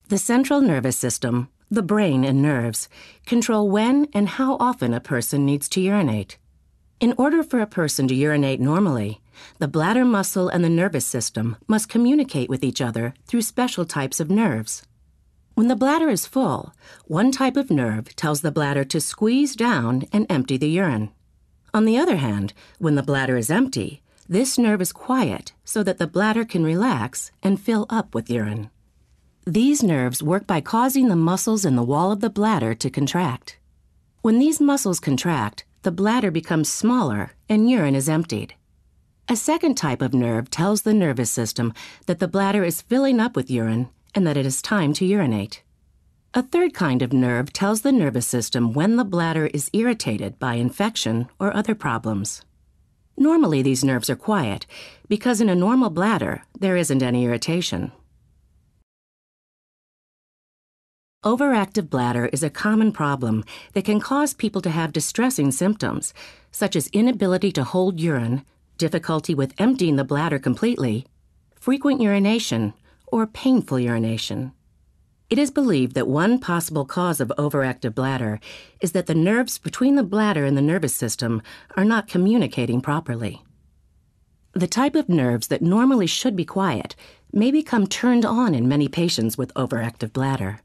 The central nervous system, the brain and nerves, control when and how often a person needs to urinate. In order for a person to urinate normally, the bladder muscle and the nervous system must communicate with each other through special types of nerves. When the bladder is full, one type of nerve tells the bladder to squeeze down and empty the urine. On the other hand, when the bladder is empty, this nerve is quiet so that the bladder can relax and fill up with urine. These nerves work by causing the muscles in the wall of the bladder to contract. When these muscles contract, the bladder becomes smaller and urine is emptied. A second type of nerve tells the nervous system that the bladder is filling up with urine and that it is time to urinate. A third kind of nerve tells the nervous system when the bladder is irritated by infection or other problems. Normally, these nerves are quiet because in a normal bladder, there isn't any irritation. Overactive bladder is a common problem that can cause people to have distressing symptoms, such as inability to hold urine, difficulty with emptying the bladder completely, frequent urination, or painful urination. It is believed that one possible cause of overactive bladder is that the nerves between the bladder and the nervous system are not communicating properly. The type of nerves that normally should be quiet may become turned on in many patients with overactive bladder.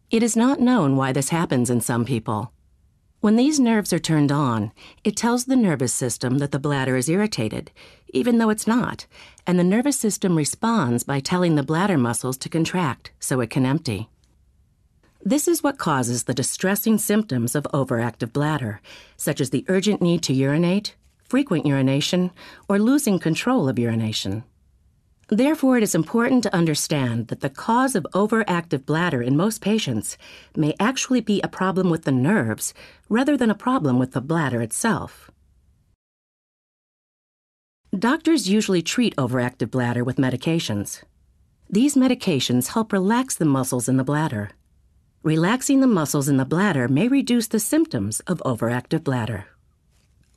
It is not known why this happens in some people. When these nerves are turned on, it tells the nervous system that the bladder is irritated, even though it's not, and the nervous system responds by telling the bladder muscles to contract so it can empty. This is what causes the distressing symptoms of overactive bladder, such as the urgent need to urinate, frequent urination, or losing control of urination. Therefore, it is important to understand that the cause of overactive bladder in most patients may actually be a problem with the nerves rather than a problem with the bladder itself. Doctors usually treat overactive bladder with medications. These medications help relax the muscles in the bladder. Relaxing the muscles in the bladder may reduce the symptoms of overactive bladder.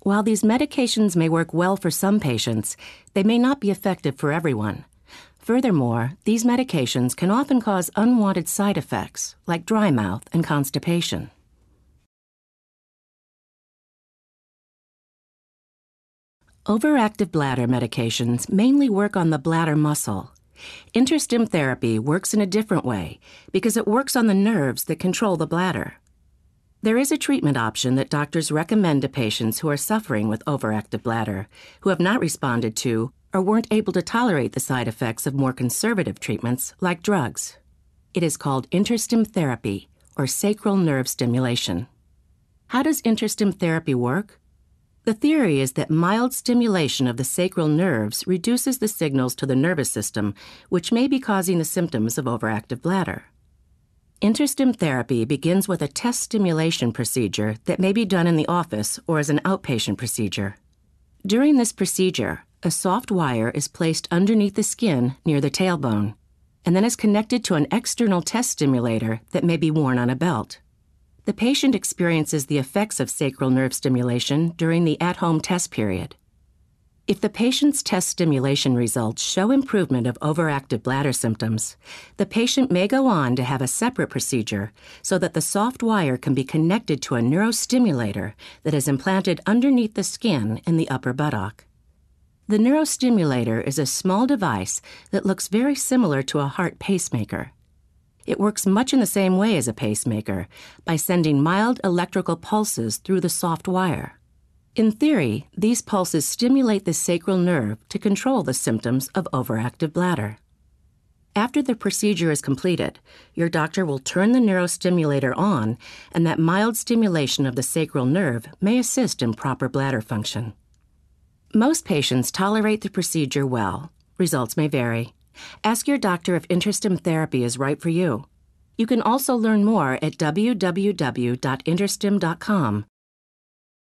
While these medications may work well for some patients, they may not be effective for everyone. Furthermore, these medications can often cause unwanted side effects, like dry mouth and constipation. Overactive bladder medications mainly work on the bladder muscle. InterStim therapy works in a different way because it works on the nerves that control the bladder. There is a treatment option that doctors recommend to patients who are suffering with overactive bladder, who have not responded to or weren't able to tolerate the side effects of more conservative treatments like drugs. It is called InterStim therapy, or sacral nerve stimulation. How does InterStim therapy work? The theory is that mild stimulation of the sacral nerves reduces the signals to the nervous system, which may be causing the symptoms of overactive bladder. InterStim therapy begins with a test stimulation procedure that may be done in the office or as an outpatient procedure. During this procedure, a soft wire is placed underneath the skin near the tailbone, and then is connected to an external test stimulator that may be worn on a belt. The patient experiences the effects of sacral nerve stimulation during the at-home test period. If the patient's test stimulation results show improvement of overactive bladder symptoms, the patient may go on to have a separate procedure so that the soft wire can be connected to a neurostimulator that is implanted underneath the skin in the upper buttock. The neurostimulator is a small device that looks very similar to a heart pacemaker. It works much in the same way as a pacemaker by sending mild electrical pulses through the soft wire. In theory, these pulses stimulate the sacral nerve to control the symptoms of overactive bladder. After the procedure is completed, your doctor will turn the neurostimulator on, and that mild stimulation of the sacral nerve may assist in proper bladder function. Most patients tolerate the procedure well. Results may vary. Ask your doctor if InterStim therapy is right for you. You can also learn more at www.interstim.com